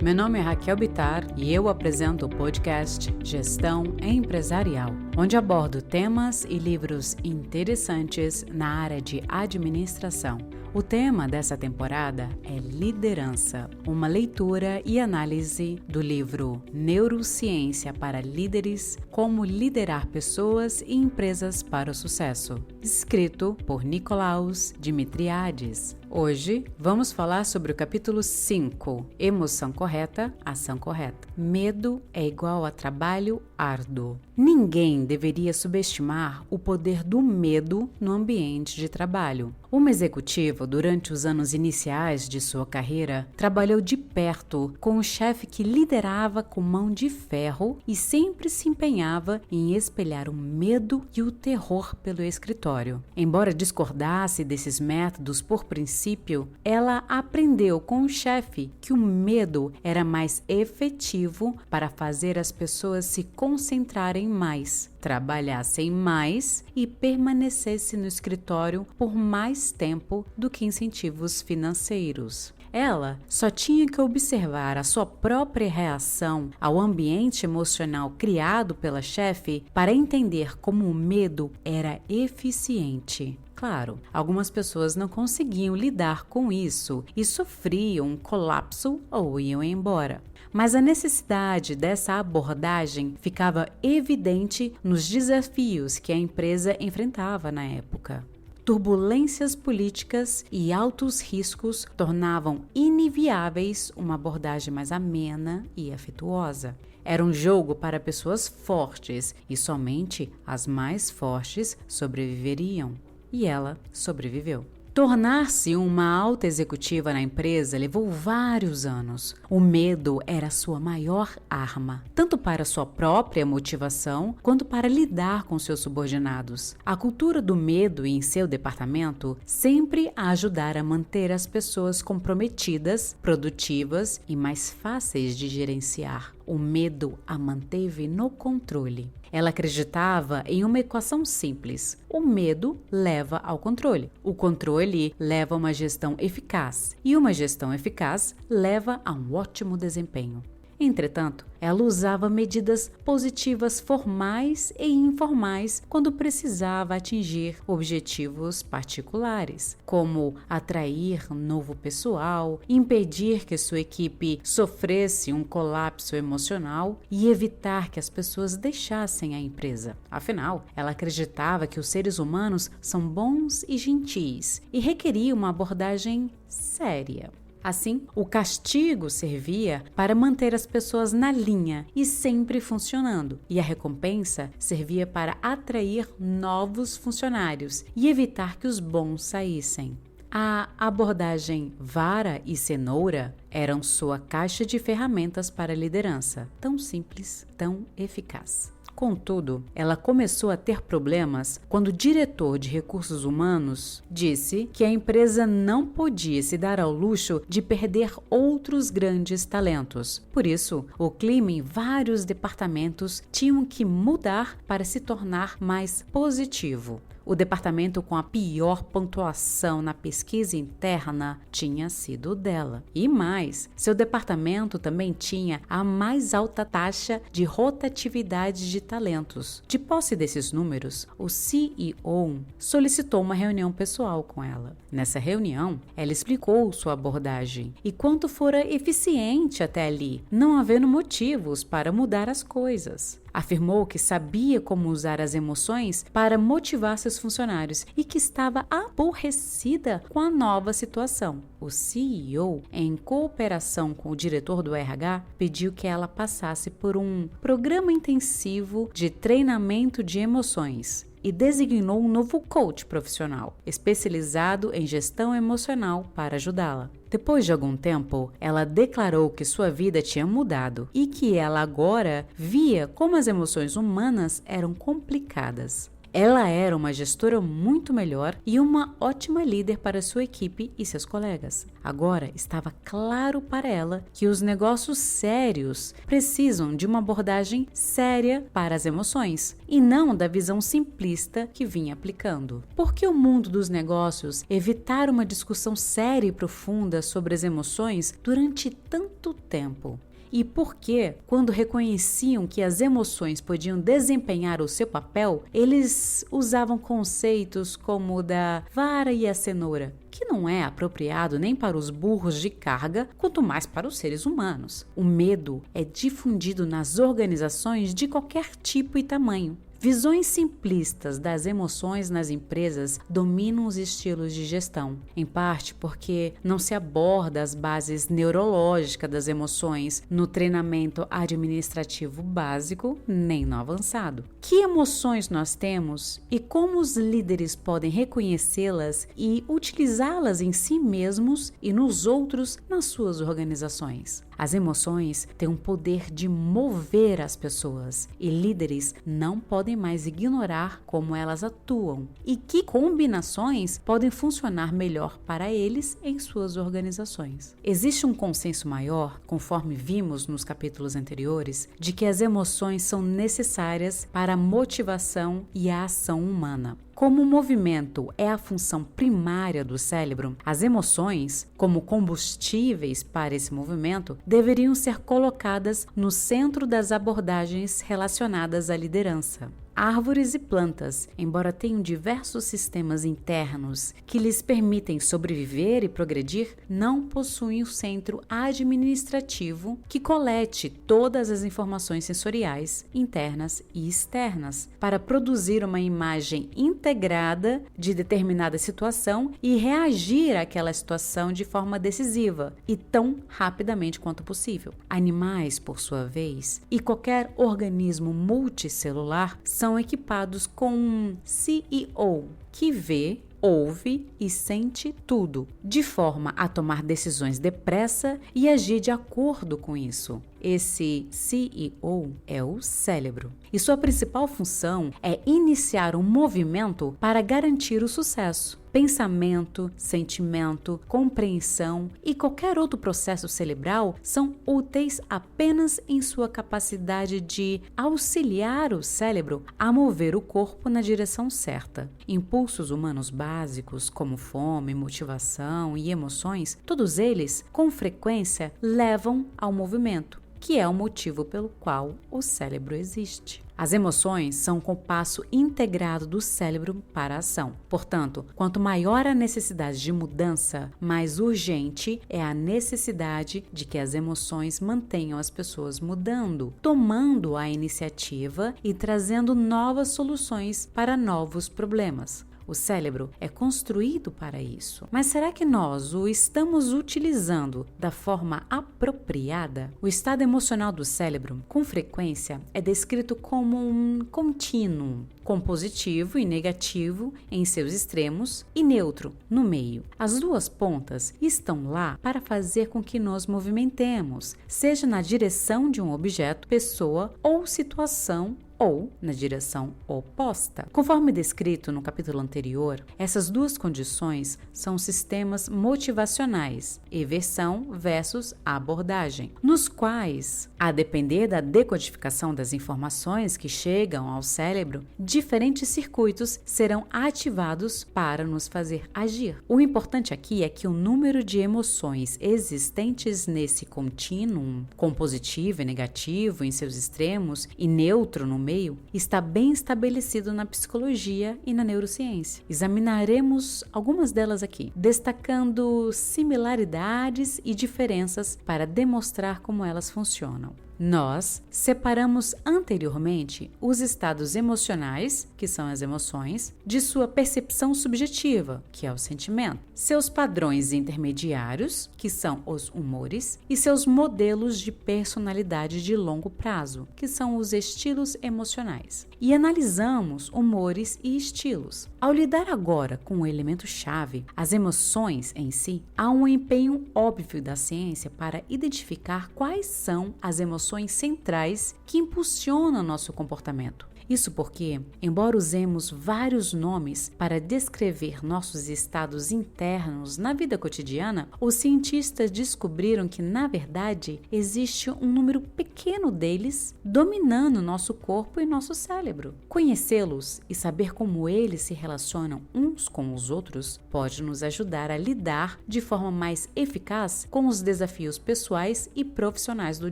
Meu nome é Raquel Bittar e eu apresento o podcast Gestão Empresarial, onde abordo temas e livros interessantes na área de administração. O tema dessa temporada é liderança, uma leitura e análise do livro Neurociência para Líderes: Como Liderar Pessoas e Empresas para o Sucesso, escrito por Nicolaus Dimitriades. Hoje vamos falar sobre o capítulo 5, Emoção Correta, Ação Correta. Medo é igual a trabalho árduo. Ninguém deveria subestimar o poder do medo no ambiente de trabalho. Uma executiva, durante os anos iniciais de sua carreira, trabalhou de perto com um chefe que liderava com mão de ferro e sempre se empenhava em espelhar o medo e o terror pelo escritório. Embora discordasse desses métodos por princípio, ela aprendeu com o chefe que o medo era mais efetivo para fazer as pessoas se concentrarem mais, trabalhassem mais e permanecessem no escritório por mais tempo do que incentivos financeiros. Ela só tinha que observar a sua própria reação ao ambiente emocional criado pela chefe para entender como o medo era eficiente. Claro, algumas pessoas não conseguiam lidar com isso e sofriam um colapso ou iam embora. Mas a necessidade dessa abordagem ficava evidente nos desafios que a empresa enfrentava na época. Turbulências políticas e altos riscos tornavam inviáveis uma abordagem mais amena e afetuosa. Era um jogo para pessoas fortes e somente as mais fortes sobreviveriam. E ela sobreviveu. Tornar-se uma alta executiva na empresa levou vários anos. O medo era sua maior arma, tanto para sua própria motivação quanto para lidar com seus subordinados. A cultura do medo em seu departamento sempre a ajudara a manter as pessoas comprometidas, produtivas e mais fáceis de gerenciar. O medo a manteve no controle. Ela acreditava em uma equação simples. O medo leva ao controle. O controle leva a uma gestão eficaz. E uma gestão eficaz leva a um ótimo desempenho. Entretanto, ela usava medidas positivas formais e informais quando precisava atingir objetivos particulares, como atrair novo pessoal, impedir que sua equipe sofresse um colapso emocional e evitar que as pessoas deixassem a empresa. Afinal, ela acreditava que os seres humanos são bons e gentis e requeria uma abordagem séria. Assim, o castigo servia para manter as pessoas na linha e sempre funcionando, e a recompensa servia para atrair novos funcionários e evitar que os bons saíssem. A abordagem vara e cenoura eram sua caixa de ferramentas para a liderança, tão simples, tão eficaz. Contudo, ela começou a ter problemas quando o diretor de recursos humanos disse que a empresa não podia se dar ao luxo de perder outros grandes talentos. Por isso, o clima em vários departamentos tinha que mudar para se tornar mais positivo. O departamento com a pior pontuação na pesquisa interna tinha sido dela. E mais, seu departamento também tinha a mais alta taxa de rotatividade de talentos. De posse desses números, o CEO solicitou uma reunião pessoal com ela. Nessa reunião, ela explicou sua abordagem e quanto fora eficiente até ali, não havendo motivos para mudar as coisas. Afirmou que sabia como usar as emoções para motivar seus funcionários e que estava aborrecida com a nova situação. O CEO, em cooperação com o diretor do RH, pediu que ela passasse por um programa intensivo de treinamento de emoções e designou um novo coach profissional, especializado em gestão emocional, para ajudá-la. Depois de algum tempo, ela declarou que sua vida tinha mudado e que ela agora via como as emoções humanas eram complicadas. Ela era uma gestora muito melhor e uma ótima líder para sua equipe e seus colegas. Agora estava claro para ela que os negócios sérios precisam de uma abordagem séria para as emoções e não da visão simplista que vinha aplicando. Por que o mundo dos negócios evitar uma discussão séria e profunda sobre as emoções durante tanto tempo? E por que, quando reconheciam que as emoções podiam desempenhar o seu papel, eles usavam conceitos como o da vara e a cenoura, que não é apropriado nem para os burros de carga, quanto mais para os seres humanos. O medo é difundido nas organizações de qualquer tipo e tamanho. Visões simplistas das emoções nas empresas dominam os estilos de gestão, em parte porque não se aborda as bases neurológicas das emoções no treinamento administrativo básico nem no avançado. Que emoções nós temos e como os líderes podem reconhecê-las e utilizá-las em si mesmos e nos outros nas suas organizações? As emoções têm um poder de mover as pessoas e líderes não podem mais ignorar como elas atuam e que combinações podem funcionar melhor para eles em suas organizações. Existe um consenso maior, conforme vimos nos capítulos anteriores, de que as emoções são necessárias para a motivação e a ação humana. Como o movimento é a função primária do cérebro, as emoções, como combustíveis para esse movimento, deveriam ser colocadas no centro das abordagens relacionadas à liderança. Árvores e plantas, embora tenham diversos sistemas internos que lhes permitem sobreviver e progredir, não possuem o centro administrativo que colete todas as informações sensoriais, internas e externas, para produzir uma imagem integrada de determinada situação e reagir àquela situação de forma decisiva e tão rapidamente quanto possível. Animais, por sua vez, e qualquer organismo multicelular são equipados com um CEO que vê, ouve e sente tudo, de forma a tomar decisões depressa e agir de acordo com isso. Esse CEO é o cérebro, e sua principal função é iniciar um movimento para garantir o sucesso. Pensamento, sentimento, compreensão e qualquer outro processo cerebral são úteis apenas em sua capacidade de auxiliar o cérebro a mover o corpo na direção certa. Impulsos humanos básicos, como fome, motivação e emoções, todos eles, com frequência, levam ao movimento, que é o motivo pelo qual o cérebro existe. As emoções são um compasso integrado do cérebro para a ação. Portanto, quanto maior a necessidade de mudança, mais urgente é a necessidade de que as emoções mantenham as pessoas mudando, tomando a iniciativa e trazendo novas soluções para novos problemas. O cérebro é construído para isso. Mas será que nós o estamos utilizando da forma apropriada? O estado emocional do cérebro, com frequência, é descrito como um contínuo, com positivo e negativo em seus extremos e neutro no meio. As duas pontas estão lá para fazer com que nos movimentemos, seja na direção de um objeto, pessoa ou situação, ou na direção oposta. Conforme descrito no capítulo anterior, essas duas condições são sistemas motivacionais, eversão versus abordagem, nos quais, a depender da decodificação das informações que chegam ao cérebro, diferentes circuitos serão ativados para nos fazer agir. O importante aqui é que o número de emoções existentes nesse contínuo, com positivo e negativo em seus extremos e neutro no meio, está bem estabelecido na psicologia e na neurociência. Examinaremos algumas delas aqui, destacando similaridades e diferenças para demonstrar como elas funcionam. Nós separamos anteriormente os estados emocionais, que são as emoções, de sua percepção subjetiva, que é o sentimento, seus padrões intermediários, que são os humores, e seus modelos de personalidade de longo prazo, que são os estilos emocionais. E analisamos humores e estilos. Ao lidar agora com o elemento-chave, as emoções em si, há um empenho óbvio da ciência para identificar quais são as emoções centrais que impulsionam nosso comportamento Isso porque, embora usemos vários nomes para descrever nossos estados internos na vida cotidiana, os cientistas descobriram que, na verdade, existe um número pequeno deles dominando nosso corpo e nosso cérebro. Conhecê-los e saber como eles se relacionam uns com os outros pode nos ajudar a lidar de forma mais eficaz com os desafios pessoais e profissionais do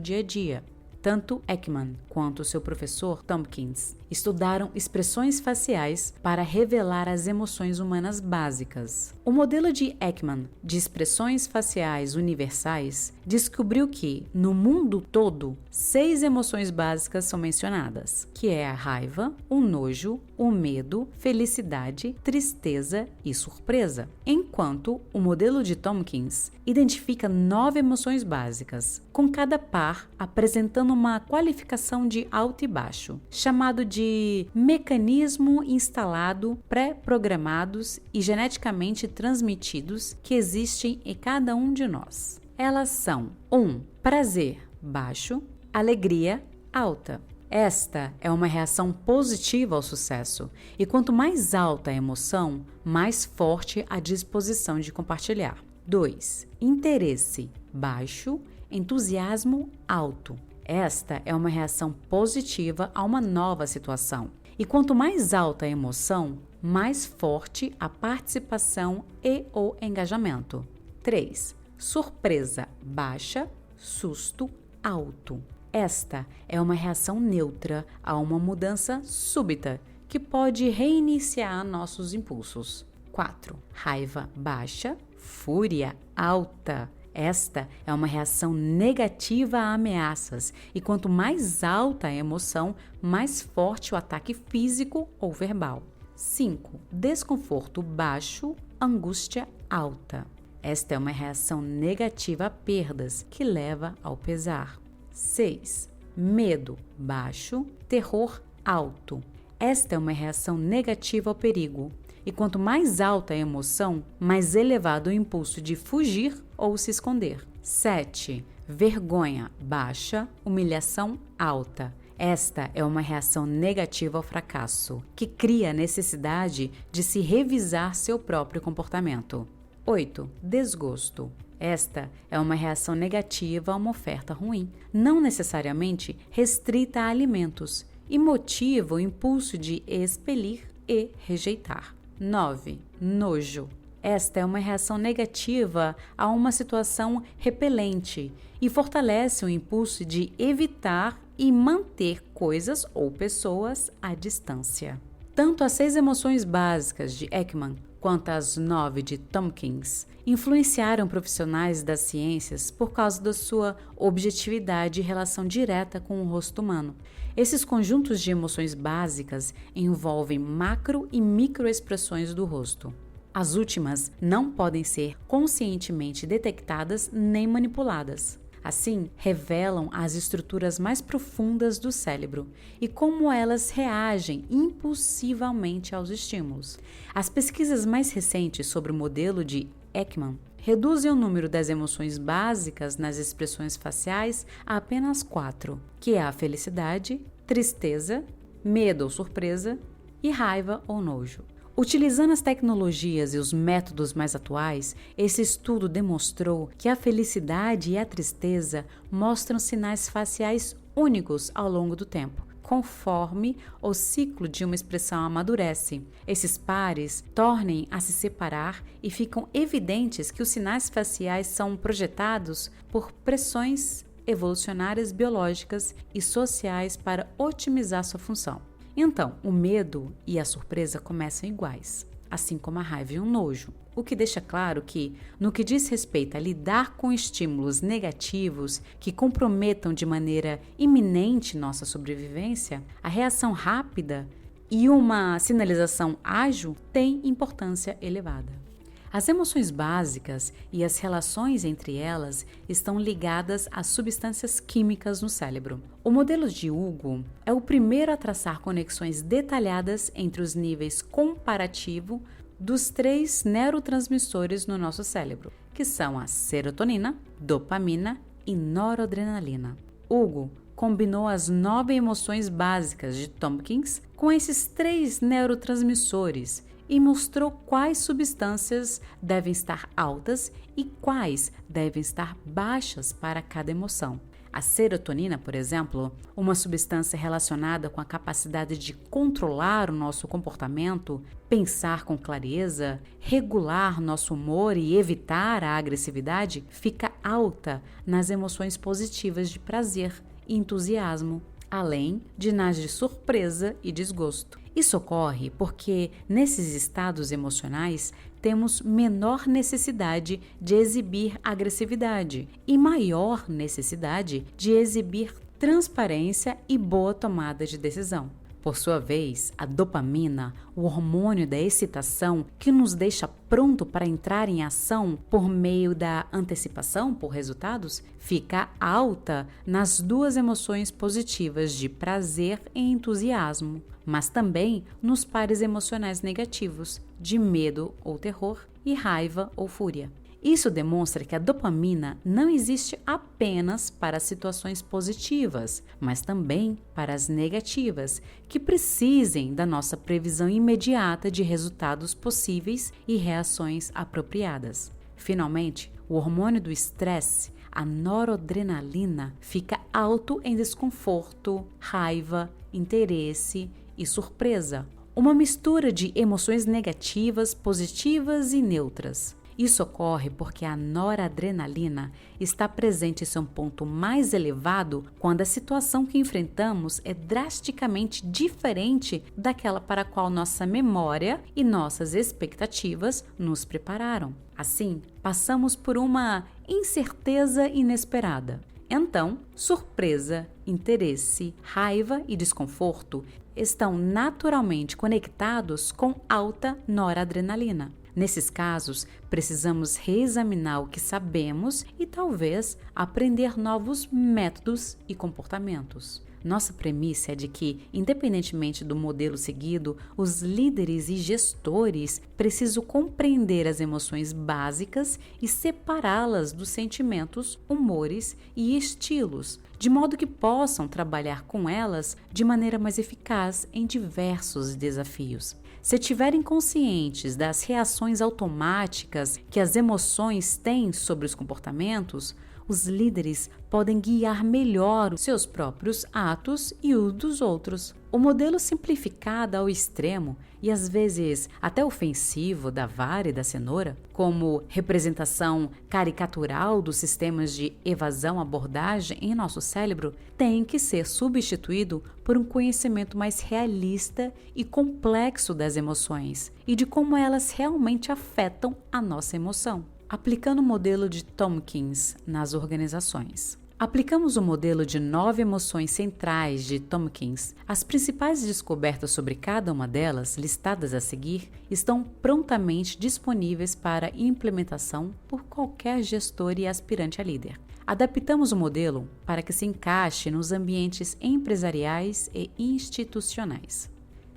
dia a dia. Tanto Ekman quanto seu professor Tompkins estudaram expressões faciais para revelar as emoções humanas básicas. O modelo de Ekman de expressões faciais universais descobriu que, no mundo todo, 6 emoções básicas são mencionadas, que é a raiva, o nojo, o medo, felicidade, tristeza e surpresa. Enquanto o modelo de Tompkins identifica 9 emoções básicas, com cada par apresentando uma qualificação de alto e baixo, chamado de mecanismo instalado, pré-programados e geneticamente transmitidos que existem em cada um de nós. Elas são 1. Prazer, baixo, alegria, alta. Esta é uma reação positiva ao sucesso, e quanto mais alta a emoção, mais forte a disposição de compartilhar. 2. Interesse, baixo, entusiasmo, alto. Esta é uma reação positiva a uma nova situação. E quanto mais alta a emoção, mais forte a participação e o engajamento. 3. Surpresa baixa, susto alto. Esta é uma reação neutra a uma mudança súbita que pode reiniciar nossos impulsos. 4. Raiva baixa, fúria alta. Esta é uma reação negativa a ameaças, e quanto mais alta a emoção, mais forte o ataque físico ou verbal. 5. Desconforto baixo, angústia alta. Esta é uma reação negativa a perdas, que leva ao pesar. 6. Medo baixo, terror alto. Esta é uma reação negativa ao perigo. E quanto mais alta a emoção, mais elevado o impulso de fugir ou se esconder. 7. Vergonha baixa, humilhação alta. Esta é uma reação negativa ao fracasso, que cria a necessidade de se revisar seu próprio comportamento. 8. Desgosto. Esta é uma reação negativa a uma oferta ruim, não necessariamente restrita a alimentos, e motiva o impulso de expelir e rejeitar. 9. Nojo. Esta é uma reação negativa a uma situação repelente e fortalece o impulso de evitar e manter coisas ou pessoas à distância. Tanto as 6 emoções básicas de Ekman quanto as 9 de Tompkins influenciaram profissionais das ciências por causa da sua objetividade e relação direta com o rosto humano. Esses conjuntos de emoções básicas envolvem macro e microexpressões do rosto. As últimas não podem ser conscientemente detectadas nem manipuladas. Assim, revelam as estruturas mais profundas do cérebro e como elas reagem impulsivamente aos estímulos. As pesquisas mais recentes sobre o modelo de Ekman reduzem o número das emoções básicas nas expressões faciais a apenas 4, que é a felicidade, tristeza, medo ou surpresa e raiva ou nojo. Utilizando as tecnologias e os métodos mais atuais, esse estudo demonstrou que a felicidade e a tristeza mostram sinais faciais únicos ao longo do tempo, conforme o ciclo de uma expressão amadurece. Esses pares tornem a se separar e ficam evidentes que os sinais faciais são projetados por pressões evolucionárias biológicas e sociais para otimizar sua função. Então, o medo e a surpresa começam iguais, assim como a raiva e o nojo, o que deixa claro que, no que diz respeito a lidar com estímulos negativos que comprometam de maneira iminente nossa sobrevivência, a reação rápida e uma sinalização ágil têm importância elevada. As emoções básicas e as relações entre elas estão ligadas às substâncias químicas no cérebro. O modelo de Hugo é o primeiro a traçar conexões detalhadas entre os níveis comparativo dos 3 neurotransmissores no nosso cérebro, que são a serotonina, dopamina e noradrenalina. Hugo combinou as 9 emoções básicas de Tompkins com esses 3 neurotransmissores e mostrou quais substâncias devem estar altas e quais devem estar baixas para cada emoção. A serotonina, por exemplo, uma substância relacionada com a capacidade de controlar o nosso comportamento, pensar com clareza, regular nosso humor e evitar a agressividade, fica alta nas emoções positivas de prazer e entusiasmo, além de nas de surpresa e desgosto. Isso ocorre porque, nesses estados emocionais, temos menor necessidade de exibir agressividade e maior necessidade de exibir transparência e boa tomada de decisão. Por sua vez, a dopamina, o hormônio da excitação que nos deixa pronto para entrar em ação por meio da antecipação por resultados, fica alta nas 2 emoções positivas de prazer e entusiasmo, mas também nos pares emocionais negativos de medo ou terror e raiva ou fúria. Isso demonstra que a dopamina não existe apenas para situações positivas, mas também para as negativas, que precisem da nossa previsão imediata de resultados possíveis e reações apropriadas. Finalmente, o hormônio do estresse, a noradrenalina, fica alto em desconforto, raiva, interesse e surpresa, uma mistura de emoções negativas, positivas e neutras. Isso ocorre porque a noradrenalina está presente em seu ponto mais elevado quando a situação que enfrentamos é drasticamente diferente daquela para a qual nossa memória e nossas expectativas nos prepararam. Assim, passamos por uma incerteza inesperada. Então, surpresa, interesse, raiva e desconforto estão naturalmente conectados com alta noradrenalina. Nesses casos, precisamos reexaminar o que sabemos e talvez aprender novos métodos e comportamentos. Nossa premissa é de que, independentemente do modelo seguido, os líderes e gestores precisam compreender as emoções básicas e separá-las dos sentimentos, humores e estilos, de modo que possam trabalhar com elas de maneira mais eficaz em diversos desafios. Se estiverem conscientes das reações automáticas que as emoções têm sobre os comportamentos, os líderes podem guiar melhor os seus próprios atos e os dos outros. O modelo simplificado ao extremo e às vezes até ofensivo da vara e da cenoura, como representação caricatural dos sistemas de evasão-abordagem em nosso cérebro, tem que ser substituído por um conhecimento mais realista e complexo das emoções e de como elas realmente afetam a nossa emoção. Aplicando o modelo de Tompkins nas organizações. Aplicamos o modelo de 9 emoções centrais de Tompkins. As principais descobertas sobre cada uma delas, listadas a seguir, estão prontamente disponíveis para implementação por qualquer gestor e aspirante a líder. Adaptamos o modelo para que se encaixe nos ambientes empresariais e institucionais.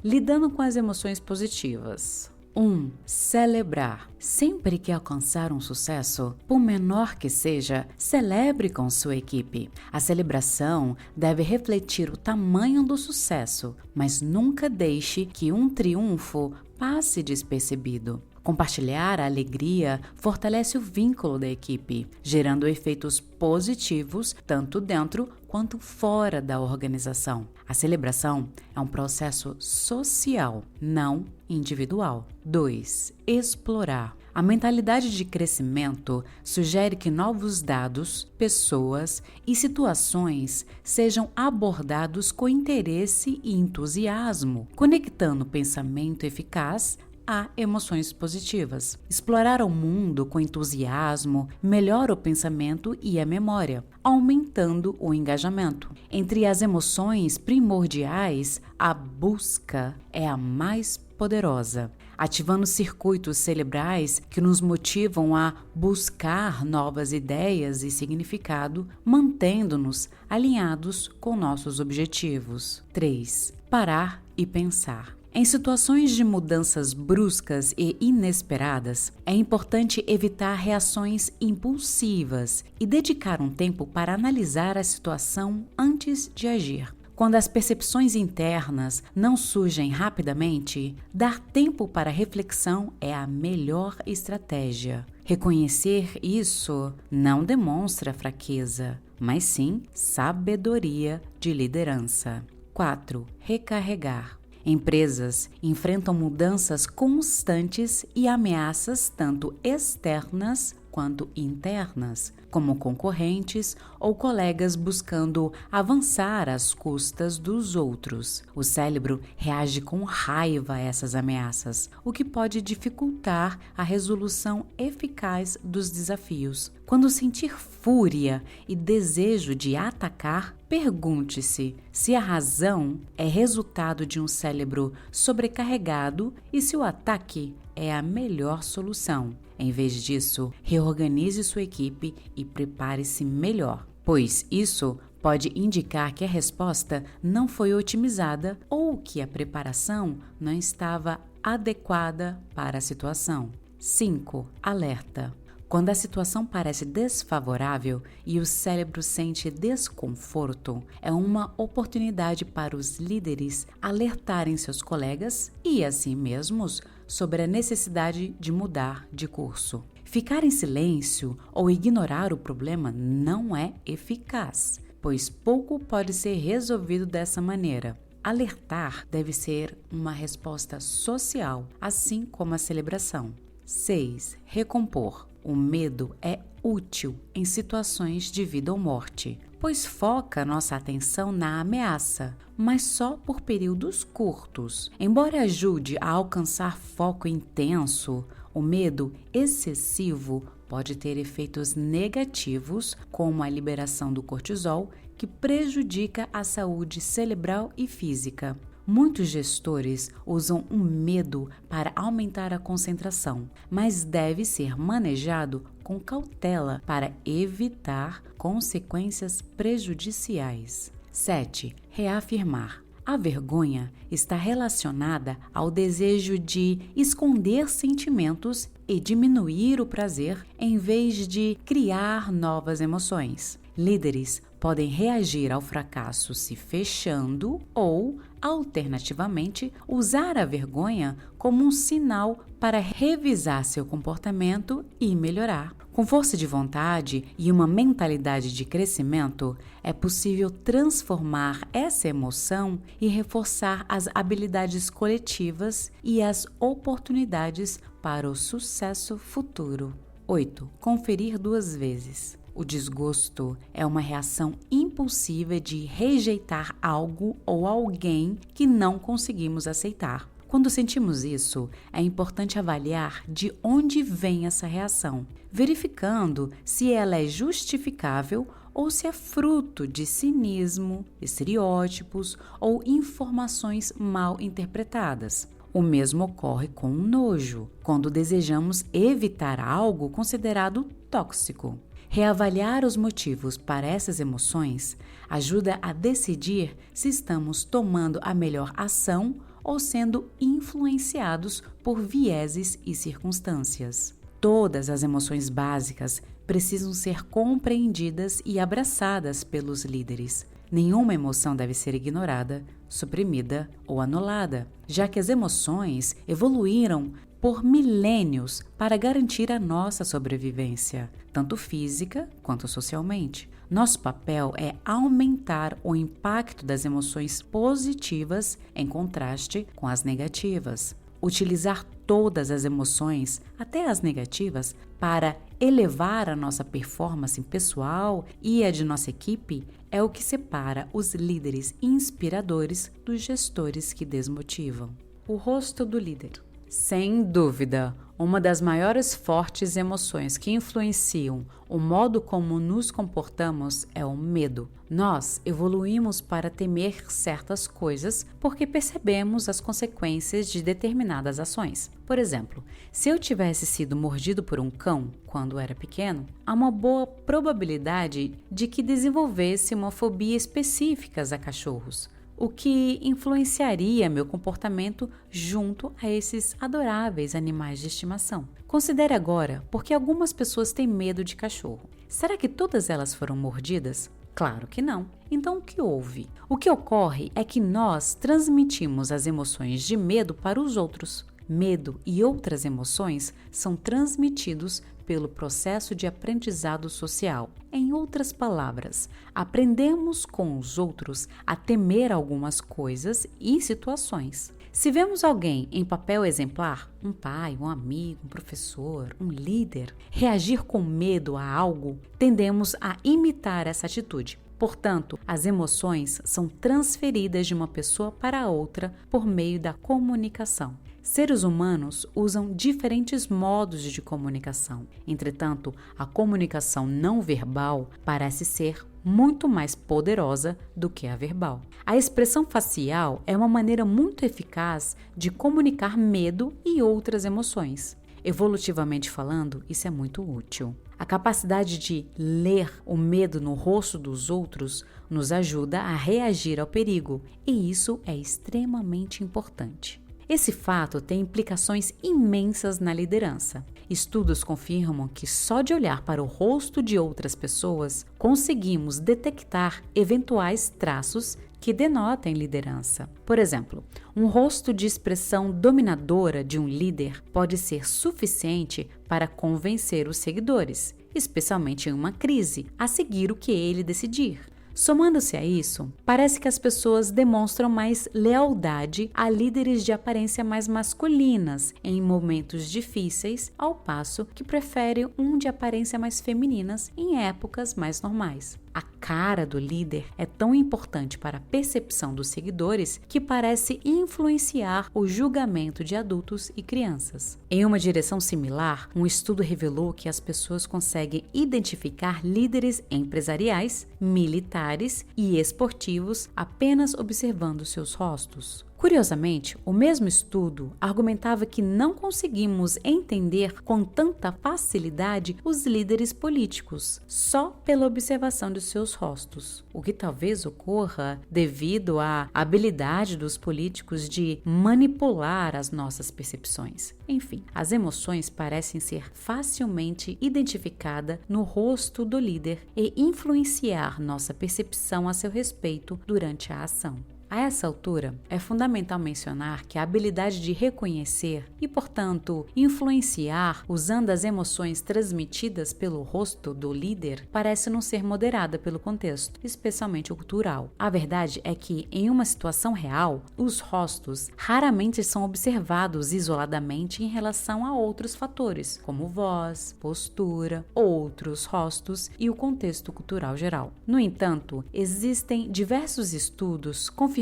Lidando com as emoções positivas. 1. Celebrar. Sempre que alcançar um sucesso, por menor que seja, celebre com sua equipe. A celebração deve refletir o tamanho do sucesso, mas nunca deixe que um triunfo passe despercebido. Compartilhar a alegria fortalece o vínculo da equipe, gerando efeitos positivos tanto dentro quanto fora da organização. A celebração é um processo social, não individual. 2. Explorar. A mentalidade de crescimento sugere que novos dados, pessoas e situações sejam abordados com interesse e entusiasmo, conectando o pensamento eficaz a emoções positivas. Explorar o mundo com entusiasmo melhora o pensamento e a memória, aumentando o engajamento. Entre as emoções primordiais, a busca é a mais poderosa, ativando circuitos cerebrais que nos motivam a buscar novas ideias e significado, mantendo-nos alinhados com nossos objetivos. 3. Parar e pensar. Em situações de mudanças bruscas e inesperadas, é importante evitar reações impulsivas e dedicar um tempo para analisar a situação antes de agir. Quando as percepções internas não surgem rapidamente, dar tempo para reflexão é a melhor estratégia. Reconhecer isso não demonstra fraqueza, mas sim sabedoria de liderança. 4. Recarregar. Empresas enfrentam mudanças constantes e ameaças tanto externas quanto internas, como concorrentes ou colegas buscando avançar às custas dos outros. O cérebro reage com raiva a essas ameaças, o que pode dificultar a resolução eficaz dos desafios. Quando sentir fúria e desejo de atacar, pergunte-se se a razão é resultado de um cérebro sobrecarregado e se o ataque é a melhor solução. Em vez disso, reorganize sua equipe e prepare-se melhor, pois isso pode indicar que a resposta não foi otimizada ou que a preparação não estava adequada para a situação. 5. Alerta. Quando a situação parece desfavorável e o cérebro sente desconforto, é uma oportunidade para os líderes alertarem seus colegas e a si mesmos sobre a necessidade de mudar de curso. Ficar em silêncio ou ignorar o problema não é eficaz, pois pouco pode ser resolvido dessa maneira. Alertar deve ser uma resposta social, assim como a celebração. 6. Recompor. O medo é útil em situações de vida ou morte, pois foca nossa atenção na ameaça, mas só por períodos curtos. Embora ajude a alcançar foco intenso, o medo excessivo pode ter efeitos negativos, como a liberação do cortisol, que prejudica a saúde cerebral e física. Muitos gestores usam o medo para aumentar a concentração, mas deve ser manejado com cautela para evitar consequências prejudiciais. 7. Reafirmar. A vergonha está relacionada ao desejo de esconder sentimentos e diminuir o prazer em vez de criar novas emoções. Líderes podem reagir ao fracasso se fechando ou, alternativamente, usar a vergonha como um sinal para revisar seu comportamento e melhorar. Com força de vontade e uma mentalidade de crescimento, é possível transformar essa emoção e reforçar as habilidades coletivas e as oportunidades para o sucesso futuro. 8. Conferir 2 vezes. O desgosto é uma reação impulsiva de rejeitar algo ou alguém que não conseguimos aceitar. Quando sentimos isso, é importante avaliar de onde vem essa reação, verificando se ela é justificável ou se é fruto de cinismo, estereótipos ou informações mal interpretadas. O mesmo ocorre com o nojo, quando desejamos evitar algo considerado tóxico. Reavaliar os motivos para essas emoções ajuda a decidir se estamos tomando a melhor ação ou sendo influenciados por vieses e circunstâncias. Todas as emoções básicas precisam ser compreendidas e abraçadas pelos líderes. Nenhuma emoção deve ser ignorada, suprimida ou anulada, já que as emoções evoluíram por milênios para garantir a nossa sobrevivência, tanto física quanto socialmente. Nosso papel é aumentar o impacto das emoções positivas em contraste com as negativas. Utilizar todas as emoções, até as negativas, para elevar a nossa performance pessoal e a de nossa equipe é o que separa os líderes inspiradores dos gestores que desmotivam. O rosto do líder. Sem dúvida, uma das maiores fortes emoções que influenciam o modo como nos comportamos é o medo. Nós evoluímos para temer certas coisas porque percebemos as consequências de determinadas ações. Por exemplo, se eu tivesse sido mordido por um cão quando era pequeno, há uma boa probabilidade de que desenvolvesse uma fobia específica a cachorros, o que influenciaria meu comportamento junto a esses adoráveis animais de estimação. Considere agora por que algumas pessoas têm medo de cachorro. Será que todas elas foram mordidas? Claro que não. Então, o que houve? O que ocorre é que nós transmitimos as emoções de medo para os outros. Medo e outras emoções são transmitidos pelo processo de aprendizado social. Em outras palavras, aprendemos com os outros a temer algumas coisas e situações. Se vemos alguém em papel exemplar, um pai, um amigo, um professor, um líder, reagir com medo a algo, tendemos a imitar essa atitude. Portanto, as emoções são transferidas de uma pessoa para outra por meio da comunicação. Seres humanos usam diferentes modos de comunicação. Entretanto, a comunicação não verbal parece ser muito mais poderosa do que a verbal. A expressão facial é uma maneira muito eficaz de comunicar medo e outras emoções. Evolutivamente falando, isso é muito útil. A capacidade de ler o medo no rosto dos outros nos ajuda a reagir ao perigo, e isso é extremamente importante. Esse fato tem implicações imensas na liderança. Estudos confirmam que só de olhar para o rosto de outras pessoas conseguimos detectar eventuais traços que denotem liderança. Por exemplo, um rosto de expressão dominadora de um líder pode ser suficiente para convencer os seguidores, especialmente em uma crise, a seguir o que ele decidir. Somando-se a isso, parece que as pessoas demonstram mais lealdade a líderes de aparência mais masculinas em momentos difíceis, ao passo que preferem um de aparência mais femininas em épocas mais normais. A cara do líder é tão importante para a percepção dos seguidores que parece influenciar o julgamento de adultos e crianças. Em uma direção similar, um estudo revelou que as pessoas conseguem identificar líderes empresariais, militares e esportivos apenas observando seus rostos. Curiosamente, o mesmo estudo argumentava que não conseguimos entender com tanta facilidade os líderes políticos só pela observação de seus rostos, o que talvez ocorra devido à habilidade dos políticos de manipular as nossas percepções. Enfim, as emoções parecem ser facilmente identificadas no rosto do líder e influenciar nossa percepção a seu respeito durante a ação. A essa altura, é fundamental mencionar que a habilidade de reconhecer e, portanto, influenciar usando as emoções transmitidas pelo rosto do líder parece não ser moderada pelo contexto, especialmente o cultural. A verdade é que, em uma situação real, os rostos raramente são observados isoladamente em relação a outros fatores, como voz, postura, outros rostos e o contexto cultural geral. No entanto, existem diversos estudos confirmando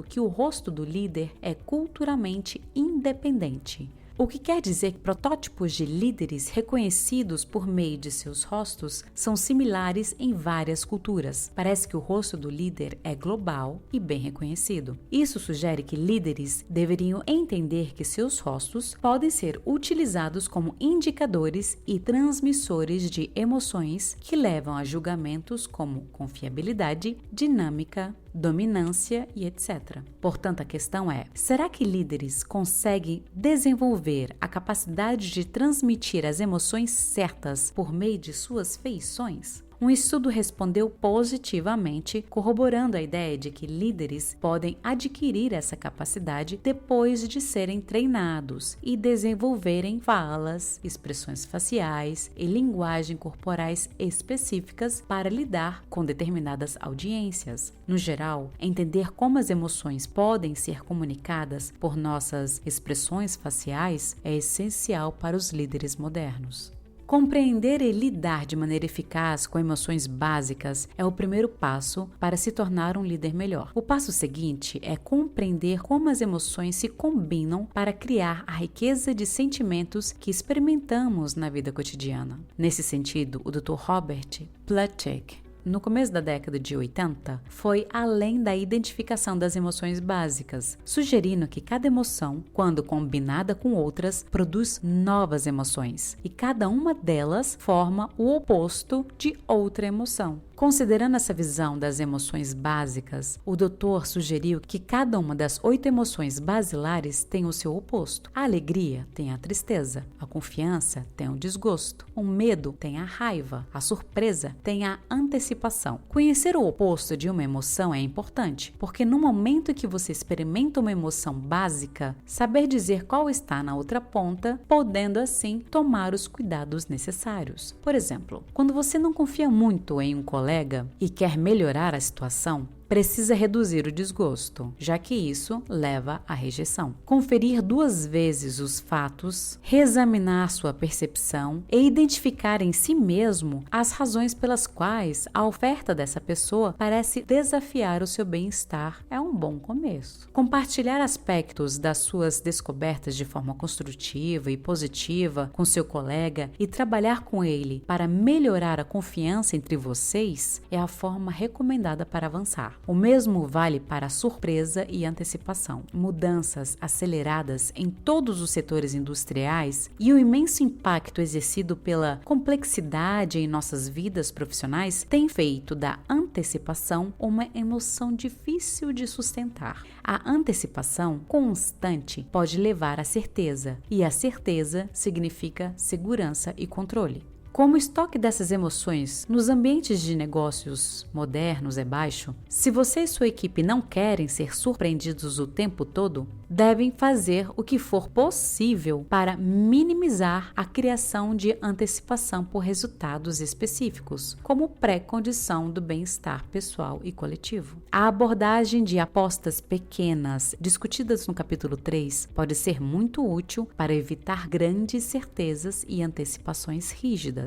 que o rosto do líder é culturalmente independente. O que quer dizer que protótipos de líderes reconhecidos por meio de seus rostos são similares em várias culturas. Parece que o rosto do líder é global e bem reconhecido. Isso sugere que líderes deveriam entender que seus rostos podem ser utilizados como indicadores e transmissores de emoções que levam a julgamentos como confiabilidade, dinâmica, dominância e etc. Portanto, a questão é: será que líderes conseguem desenvolver a capacidade de transmitir as emoções certas por meio de suas feições? Um estudo respondeu positivamente, corroborando a ideia de que líderes podem adquirir essa capacidade depois de serem treinados e desenvolverem falas, expressões faciais e linguagem corporais específicas para lidar com determinadas audiências. No geral, entender como as emoções podem ser comunicadas por nossas expressões faciais é essencial para os líderes modernos. Compreender e lidar de maneira eficaz com emoções básicas é o primeiro passo para se tornar um líder melhor. O passo seguinte é compreender como as emoções se combinam para criar a riqueza de sentimentos que experimentamos na vida cotidiana. Nesse sentido, o Dr. Robert Plutchik, no começo da década de 80, foi além da identificação das emoções básicas, sugerindo que cada emoção, quando combinada com outras, produz novas emoções, e cada uma delas forma o oposto de outra emoção. Considerando essa visão das emoções básicas, o doutor sugeriu que cada uma das 8 emoções basilares tem o seu oposto. A alegria tem a tristeza, a confiança tem o desgosto, o medo tem a raiva, a surpresa tem a antecipação. Conhecer o oposto de uma emoção é importante, porque no momento que você experimenta uma emoção básica, saber dizer qual está na outra ponta, podendo assim tomar os cuidados necessários. Por exemplo, quando você não confia muito em um colega e quer melhorar a situação, precisa reduzir o desgosto, já que isso leva à rejeição. Conferir 2 vezes os fatos, reexaminar sua percepção e identificar em si mesmo as razões pelas quais a oferta dessa pessoa parece desafiar o seu bem-estar é um bom começo. Compartilhar aspectos das suas descobertas de forma construtiva e positiva com seu colega e trabalhar com ele para melhorar a confiança entre vocês é a forma recomendada para avançar. O mesmo vale para a surpresa e antecipação. Mudanças aceleradas em todos os setores industriais e o imenso impacto exercido pela complexidade em nossas vidas profissionais têm feito da antecipação uma emoção difícil de sustentar. A antecipação constante pode levar à certeza, e a certeza significa segurança e controle. Como o estoque dessas emoções nos ambientes de negócios modernos é baixo, se você e sua equipe não querem ser surpreendidos o tempo todo, devem fazer o que for possível para minimizar a criação de antecipação por resultados específicos, como pré-condição do bem-estar pessoal e coletivo. A abordagem de apostas pequenas, discutidas no capítulo 3, pode ser muito útil para evitar grandes certezas e antecipações rígidas.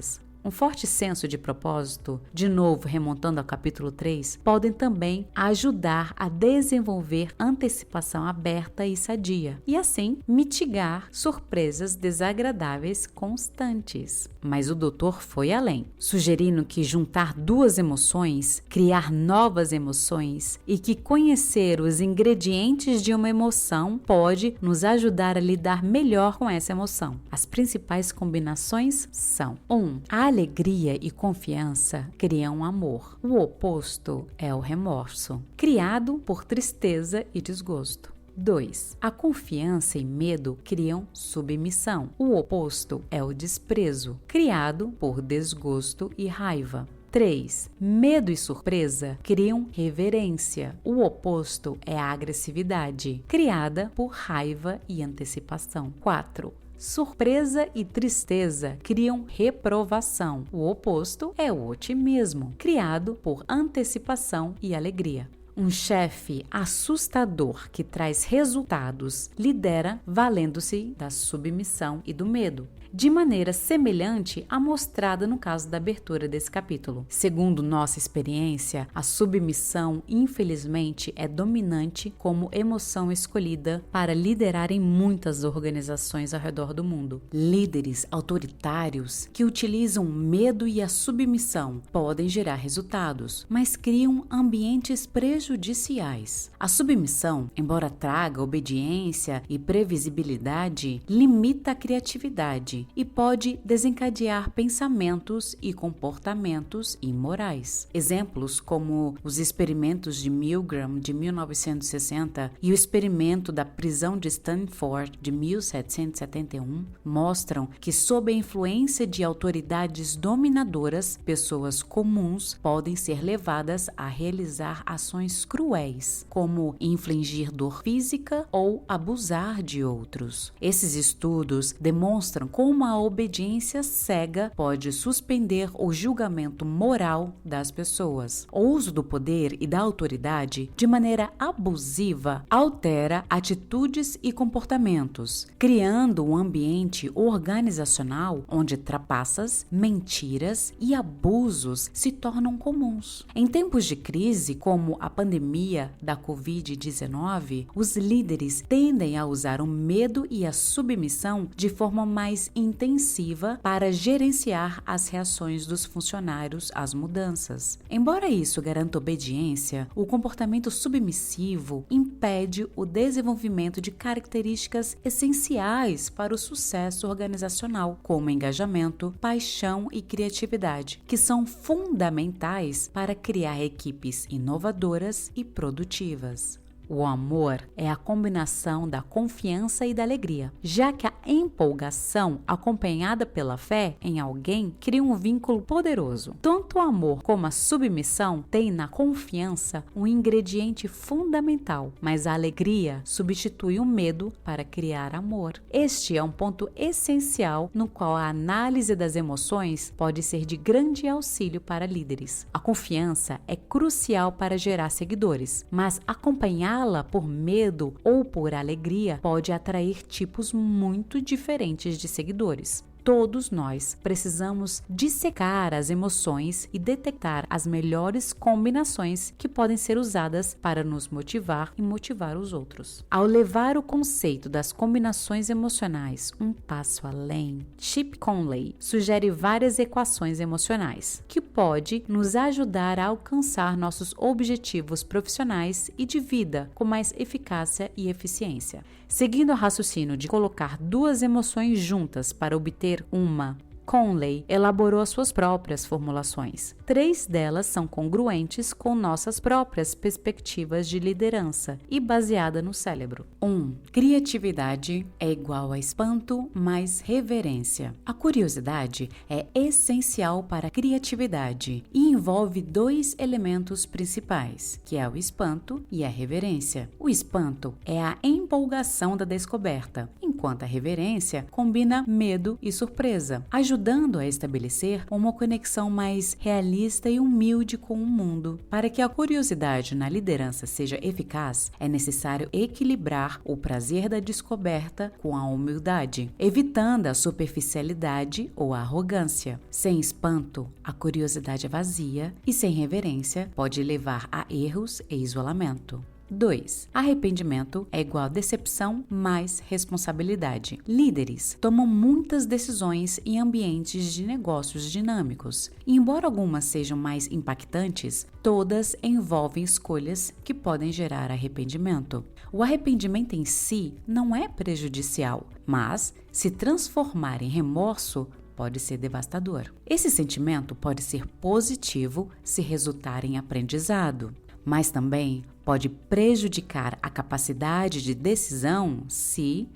Um forte senso de propósito, de novo remontando ao capítulo 3, podem também ajudar a desenvolver antecipação aberta e sadia, e assim mitigar surpresas desagradáveis constantes. Mas o doutor foi além, sugerindo que juntar 2 emoções, criar novas emoções e que conhecer os ingredientes de uma emoção pode nos ajudar a lidar melhor com essa emoção. As principais combinações são: 1. A alegria e confiança criam amor. O oposto é o remorso, criado por tristeza e desgosto. 2. A confiança e medo criam submissão. O oposto é o desprezo, criado por desgosto e raiva. 3. Medo e surpresa criam reverência. O oposto é a agressividade, criada por raiva e antecipação. 4. Surpresa e tristeza criam reprovação. O oposto é o otimismo, criado por antecipação e alegria. Um chefe assustador que traz resultados lidera valendo-se da submissão e do medo, de maneira semelhante à mostrada no caso da abertura desse capítulo. Segundo nossa experiência, a submissão, infelizmente, é dominante como emoção escolhida para liderar em muitas organizações ao redor do mundo. Líderes autoritários que utilizam o medo e a submissão podem gerar resultados, mas criam ambientes prejudiciais. A submissão, embora traga obediência e previsibilidade, limita a criatividade e pode desencadear pensamentos e comportamentos imorais. Exemplos como os experimentos de Milgram de 1960 e o experimento da prisão de Stanford de 1771 mostram que, sob a influência de autoridades dominadoras, pessoas comuns podem ser levadas a realizar ações cruéis, como infligir dor física ou abusar de outros. Esses estudos demonstram como a obediência cega pode suspender o julgamento moral das pessoas. O uso do poder e da autoridade de maneira abusiva altera atitudes e comportamentos, criando um ambiente organizacional onde trapaças, mentiras e abusos se tornam comuns. Em tempos de crise, como a pandemia da Covid-19, os líderes tendem a usar o medo e a submissão de forma mais intensiva para gerenciar as reações dos funcionários às mudanças. Embora isso garanta obediência, o comportamento submissivo impede o desenvolvimento de características essenciais para o sucesso organizacional, como engajamento, paixão e criatividade, que são fundamentais para criar equipes inovadoras e produtivas. O amor é a combinação da confiança e da alegria, já que a empolgação, acompanhada pela fé em alguém, cria um vínculo poderoso. Tanto o amor como a submissão têm na confiança um ingrediente fundamental, mas a alegria substitui o medo para criar amor. Este é um ponto essencial no qual a análise das emoções pode ser de grande auxílio para líderes. A confiança é crucial para gerar seguidores, mas acompanhá-la por medo ou por alegria pode atrair tipos muito diferentes de seguidores. Todos nós precisamos dissecar as emoções e detectar as melhores combinações que podem ser usadas para nos motivar e motivar os outros. Ao levar o conceito das combinações emocionais um passo além, Chip Conley sugere várias equações emocionais que pode nos ajudar a alcançar nossos objetivos profissionais e de vida com mais eficácia e eficiência. Seguindo o raciocínio de colocar duas emoções juntas para obter uma, Conley elaborou as suas próprias formulações. 3 delas são congruentes com nossas próprias perspectivas de liderança e baseada no cérebro. 1. Criatividade é igual a espanto mais reverência. A curiosidade é essencial para a criatividade e envolve 2 elementos principais, que é o espanto e a reverência. O espanto é a empolgação da descoberta, enquanto a reverência combina medo e surpresa, ajudando a estabelecer uma conexão mais realista e humilde com o mundo. Para que a curiosidade na liderança seja eficaz, é necessário equilibrar o prazer da descoberta com a humildade, evitando a superficialidade ou a arrogância. Sem espanto, a curiosidade é vazia e sem reverência pode levar a erros e isolamento. 2. Arrependimento é igual a decepção mais responsabilidade. Líderes tomam muitas decisões em ambientes de negócios dinâmicos. E embora algumas sejam mais impactantes, todas envolvem escolhas que podem gerar arrependimento. O arrependimento em si não é prejudicial, mas se transformar em remorso, pode ser devastador. Esse sentimento pode ser positivo se resultar em aprendizado, mas também pode prejudicar a capacidade de decisão se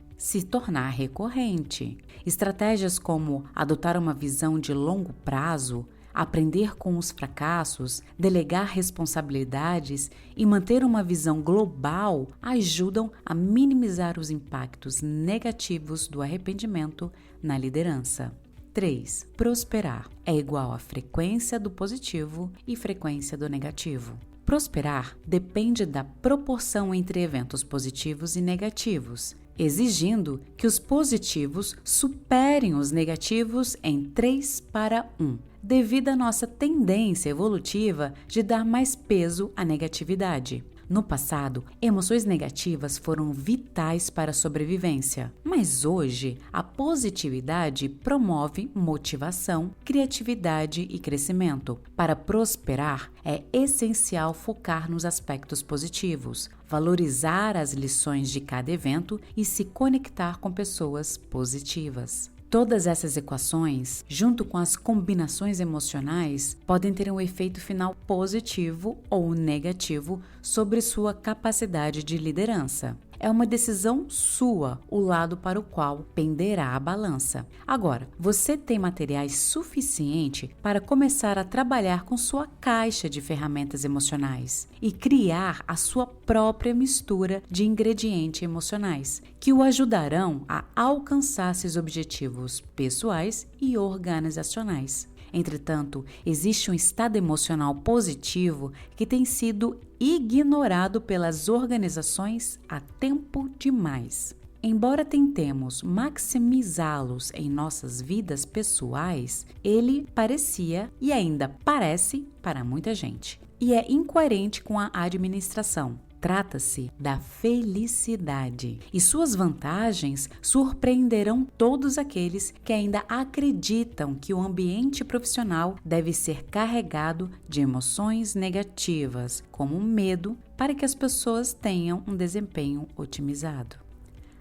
tornar recorrente. Estratégias como adotar uma visão de longo prazo, aprender com os fracassos, delegar responsabilidades e manter uma visão global ajudam a minimizar os impactos negativos do arrependimento na liderança. 3. Prosperar é igual à frequência do positivo e frequência do negativo. Prosperar depende da proporção entre eventos positivos e negativos, exigindo que os positivos superem os negativos em 3:1, devido à nossa tendência evolutiva de dar mais peso à negatividade. No passado, emoções negativas foram vitais para a sobrevivência, mas hoje a positividade promove motivação, criatividade e crescimento. Para prosperar, é essencial focar nos aspectos positivos, valorizar as lições de cada evento e se conectar com pessoas positivas. Todas essas equações, junto com as combinações emocionais, podem ter um efeito final positivo ou negativo sobre sua capacidade de liderança. É uma decisão sua o lado para o qual penderá a balança. Agora, você tem materiais suficiente para começar a trabalhar com sua caixa de ferramentas emocionais e criar a sua própria mistura de ingredientes emocionais, que o ajudarão a alcançar seus objetivos pessoais e organizacionais. Entretanto, existe um estado emocional positivo que tem sido ignorado pelas organizações há tempo demais. Embora tentemos maximizá-los em nossas vidas pessoais, ele parecia e ainda parece para muita gente, e é incoerente com a administração. Trata-se da felicidade e suas vantagens surpreenderão todos aqueles que ainda acreditam que o ambiente profissional deve ser carregado de emoções negativas, como medo, para que as pessoas tenham um desempenho otimizado.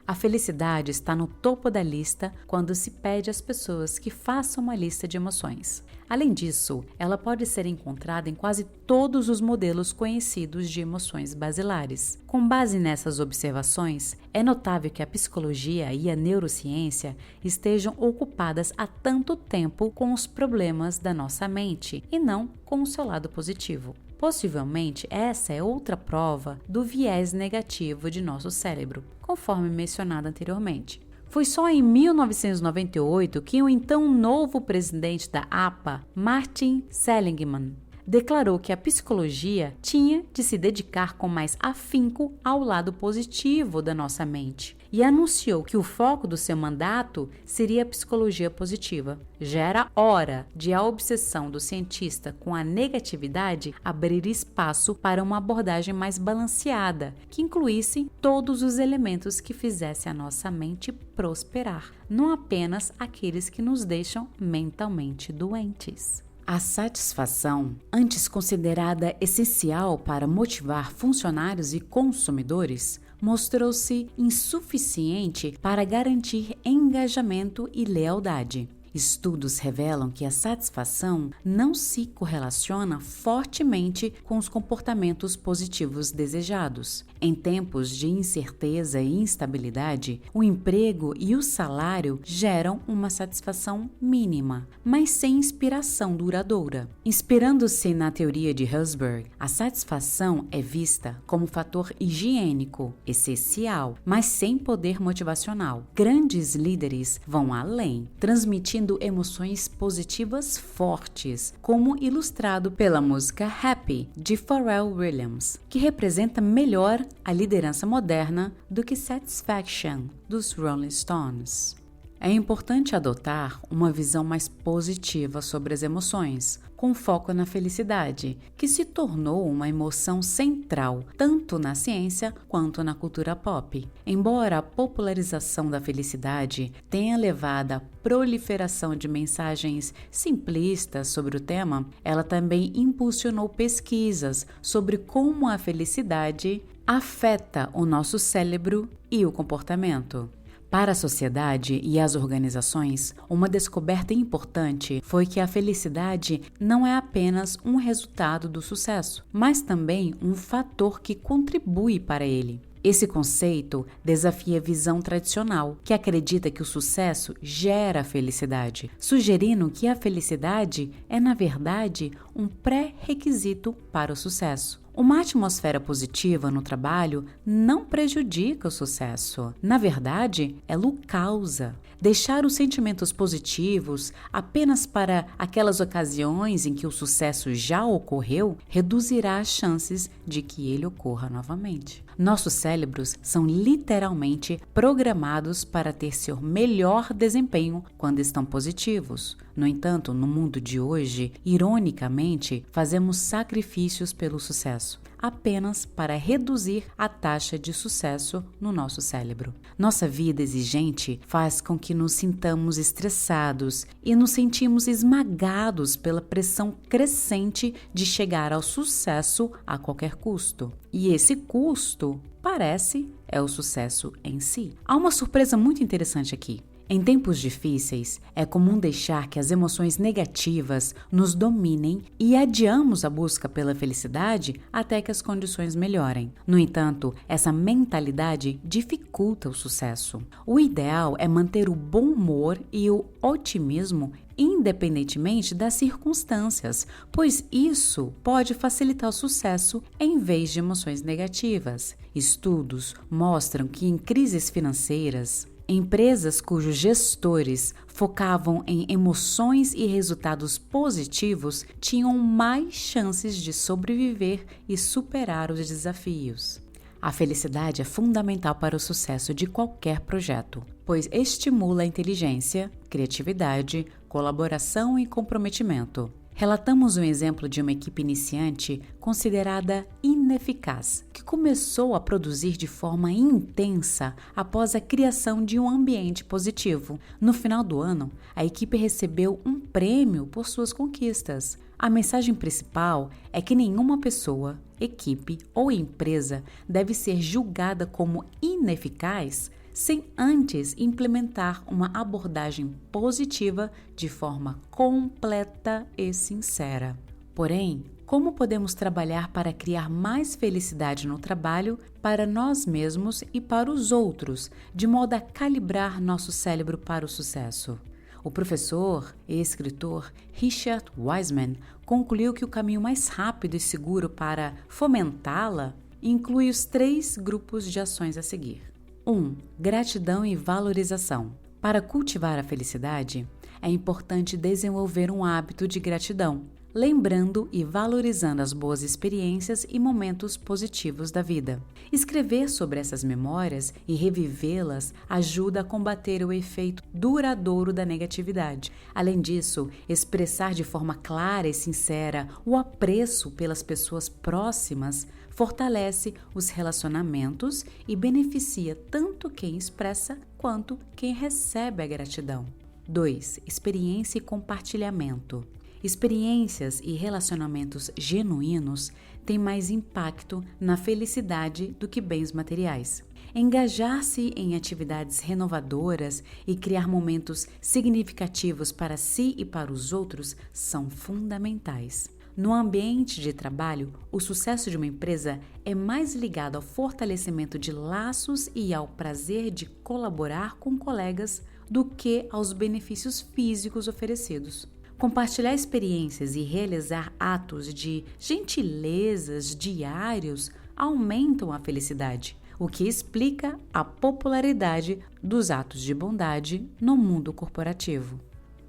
A felicidade está no topo da lista quando se pede às pessoas que façam uma lista de emoções. Além disso, ela pode ser encontrada em quase todos os modelos conhecidos de emoções basilares. Com base nessas observações, é notável que a psicologia e a neurociência estejam ocupadas há tanto tempo com os problemas da nossa mente e não com o seu lado positivo. Possivelmente, essa é outra prova do viés negativo de nosso cérebro, conforme mencionado anteriormente. Foi só em 1998 que o então novo presidente da APA, Martin Seligman, declarou que a psicologia tinha de se dedicar com mais afinco ao lado positivo da nossa mente e anunciou que o foco do seu mandato seria a psicologia positiva. Já era hora de a obsessão do cientista com a negatividade abrir espaço para uma abordagem mais balanceada, que incluísse todos os elementos que fizessem a nossa mente prosperar, não apenas aqueles que nos deixam mentalmente doentes. A satisfação, antes considerada essencial para motivar funcionários e consumidores, mostrou-se insuficiente para garantir engajamento e lealdade. Estudos revelam que a satisfação não se correlaciona fortemente com os comportamentos positivos desejados. Em tempos de incerteza e instabilidade, o emprego e o salário geram uma satisfação mínima, mas sem inspiração duradoura. Inspirando-se na teoria de Herzberg, a satisfação é vista como fator higiênico, essencial, mas sem poder motivacional. Grandes líderes vão além, transmitindo emoções positivas fortes, como ilustrado pela música Happy, de Pharrell Williams, que representa melhor a liderança moderna do que Satisfaction, dos Rolling Stones. É importante adotar uma visão mais positiva sobre as emoções, com foco na felicidade, que se tornou uma emoção central tanto na ciência quanto na cultura pop. Embora a popularização da felicidade tenha levado à proliferação de mensagens simplistas sobre o tema, ela também impulsionou pesquisas sobre como a felicidade afeta o nosso cérebro e o comportamento. Para a sociedade e as organizações, uma descoberta importante foi que a felicidade não é apenas um resultado do sucesso, mas também um fator que contribui para ele. Esse conceito desafia a visão tradicional, que acredita que o sucesso gera felicidade, sugerindo que a felicidade é, na verdade, um pré-requisito para o sucesso. Uma atmosfera positiva no trabalho não prejudica o sucesso. Na verdade, ela o causa. Deixar os sentimentos positivos apenas para aquelas ocasiões em que o sucesso já ocorreu reduzirá as chances de que ele ocorra novamente. Nossos cérebros são literalmente programados para ter seu melhor desempenho quando estão positivos. No entanto, no mundo de hoje, ironicamente, fazemos sacrifícios pelo sucesso, apenas para reduzir a taxa de sucesso no nosso cérebro. Nossa vida exigente faz com que nos sintamos estressados e nos sentimos esmagados pela pressão crescente de chegar ao sucesso a qualquer custo. E esse custo, parece, é o sucesso em si. Há uma surpresa muito interessante aqui. Em tempos difíceis, é comum deixar que as emoções negativas nos dominem e adiamos a busca pela felicidade até que as condições melhorem. No entanto, essa mentalidade dificulta o sucesso. O ideal é manter o bom humor e o otimismo independentemente das circunstâncias, pois isso pode facilitar o sucesso em vez de emoções negativas. Estudos mostram que em crises financeiras, empresas cujos gestores focavam em emoções e resultados positivos tinham mais chances de sobreviver e superar os desafios. A felicidade é fundamental para o sucesso de qualquer projeto, pois estimula a inteligência, criatividade, colaboração e comprometimento. Relatamos um exemplo de uma equipe iniciante considerada ineficaz, que começou a produzir de forma intensa após a criação de um ambiente positivo. No final do ano, a equipe recebeu um prêmio por suas conquistas. A mensagem principal é que nenhuma pessoa, equipe ou empresa deve ser julgada como ineficaz sem antes implementar uma abordagem positiva de forma completa e sincera. Porém, como podemos trabalhar para criar mais felicidade no trabalho para nós mesmos e para os outros, de modo a calibrar nosso cérebro para o sucesso? O professor e escritor Richard Wiseman concluiu que o caminho mais rápido e seguro para fomentá-la inclui os 3 grupos de ações a seguir. 1. Gratidão e valorização. Para cultivar a felicidade, é importante desenvolver um hábito de gratidão, lembrando e valorizando as boas experiências e momentos positivos da vida. Escrever sobre essas memórias e revivê-las ajuda a combater o efeito duradouro da negatividade. Além disso, expressar de forma clara e sincera o apreço pelas pessoas próximas fortalece os relacionamentos e beneficia tanto quem expressa quanto quem recebe a gratidão. 2. Experiência e compartilhamento. Experiências e relacionamentos genuínos têm mais impacto na felicidade do que bens materiais. Engajar-se em atividades renovadoras e criar momentos significativos para si e para os outros são fundamentais. No ambiente de trabalho, o sucesso de uma empresa é mais ligado ao fortalecimento de laços e ao prazer de colaborar com colegas do que aos benefícios físicos oferecidos. Compartilhar experiências e realizar atos de gentilezas diários aumentam a felicidade, o que explica a popularidade dos atos de bondade no mundo corporativo.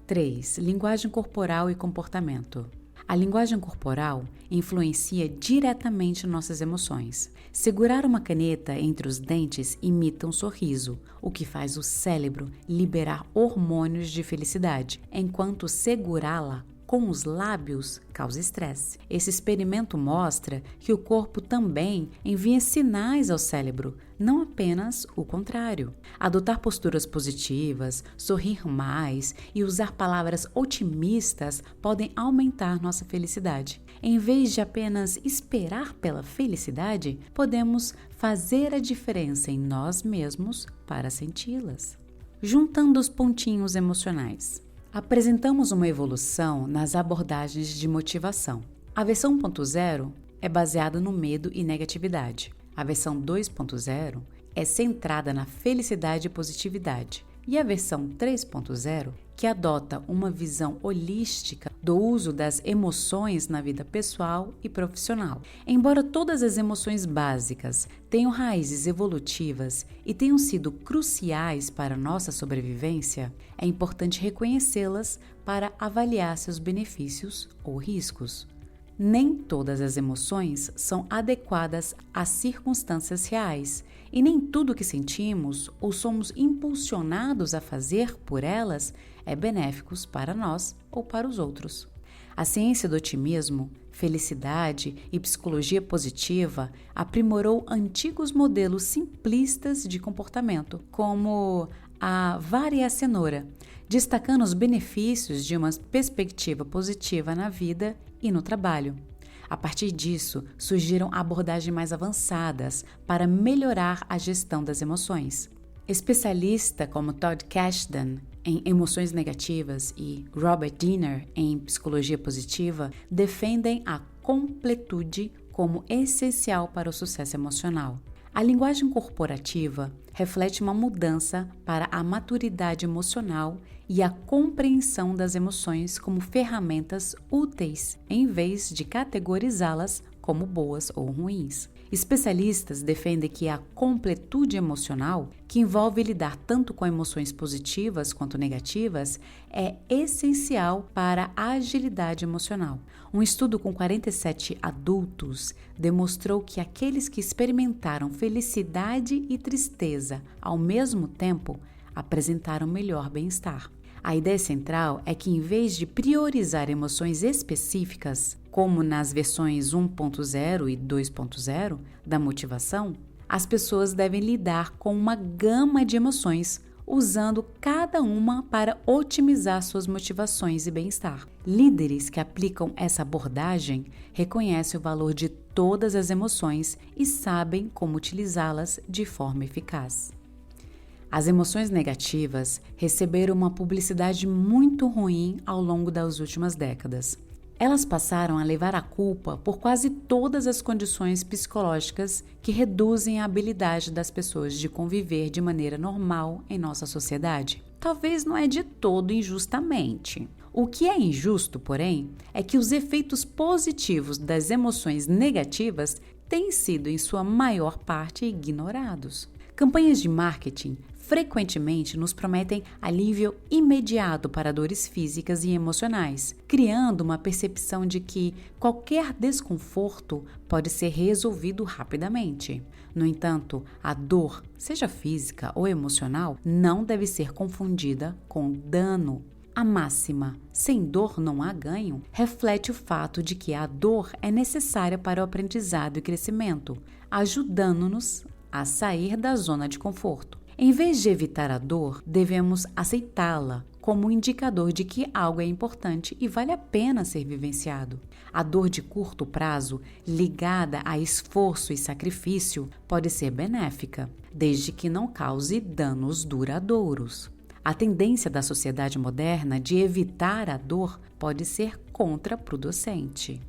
3. Linguagem corporal e comportamento. A linguagem corporal influencia diretamente nossas emoções. Segurar uma caneta entre os dentes imita um sorriso, o que faz o cérebro liberar hormônios de felicidade, enquanto segurá-la com os lábios causa estresse. Esse experimento mostra que o corpo também envia sinais ao cérebro, não apenas o contrário. Adotar posturas positivas, sorrir mais e usar palavras otimistas podem aumentar nossa felicidade. Em vez de apenas esperar pela felicidade, podemos fazer a diferença em nós mesmos para senti-las. Juntando os pontinhos emocionais. Apresentamos uma evolução nas abordagens de motivação. A versão 1.0 é baseada no medo e negatividade. A versão 2.0 é centrada na felicidade e positividade. E a versão 3.0, que adota uma visão holística do uso das emoções na vida pessoal e profissional. Embora todas as emoções básicas tenham raízes evolutivas e tenham sido cruciais para nossa sobrevivência, é importante reconhecê-las para avaliar seus benefícios ou riscos. Nem todas as emoções são adequadas às circunstâncias reais e nem tudo que sentimos ou somos impulsionados a fazer por elas é benéfico para nós ou para os outros. A ciência do otimismo, felicidade e psicologia positiva aprimorou antigos modelos simplistas de comportamento, como a vara e a cenoura, destacando os benefícios de uma perspectiva positiva na vida e no trabalho. A partir disso, surgiram abordagens mais avançadas para melhorar a gestão das emoções. Especialistas como Todd Kashdan em emoções negativas e Robert Diener em psicologia positiva defendem a completude como essencial para o sucesso emocional. A linguagem corporativa reflete uma mudança para a maturidade emocional e a compreensão das emoções como ferramentas úteis, em vez de categorizá-las como boas ou ruins. Especialistas defendem que a completude emocional, que envolve lidar tanto com emoções positivas quanto negativas, é essencial para a agilidade emocional. Um estudo com 47 adultos demonstrou que aqueles que experimentaram felicidade e tristeza ao mesmo tempo apresentaram melhor bem-estar. A ideia central é que, em vez de priorizar emoções específicas, como nas versões 1.0 e 2.0 da motivação, as pessoas devem lidar com uma gama de emoções, usando cada uma para otimizar suas motivações e bem-estar. Líderes que aplicam essa abordagem reconhecem o valor de todas as emoções e sabem como utilizá-las de forma eficaz. As emoções negativas receberam uma publicidade muito ruim ao longo das últimas décadas. Elas passaram a levar a culpa por quase todas as condições psicológicas que reduzem a habilidade das pessoas de conviver de maneira normal em nossa sociedade. Talvez não é de todo injustamente. O que é injusto, porém, é que os efeitos positivos das emoções negativas têm sido, em sua maior parte, ignorados. Campanhas de marketing frequentemente nos prometem alívio imediato para dores físicas e emocionais, criando uma percepção de que qualquer desconforto pode ser resolvido rapidamente. No entanto, a dor, seja física ou emocional, não deve ser confundida com dano. A máxima "sem dor não há ganho" reflete o fato de que a dor é necessária para o aprendizado e crescimento, ajudando-nos a sair da zona de conforto. Em vez de evitar a dor, devemos aceitá-la como um indicador de que algo é importante e vale a pena ser vivenciado. A dor de curto prazo, ligada a esforço e sacrifício, pode ser benéfica, desde que não cause danos duradouros. A tendência da sociedade moderna de evitar a dor pode ser contraproducente.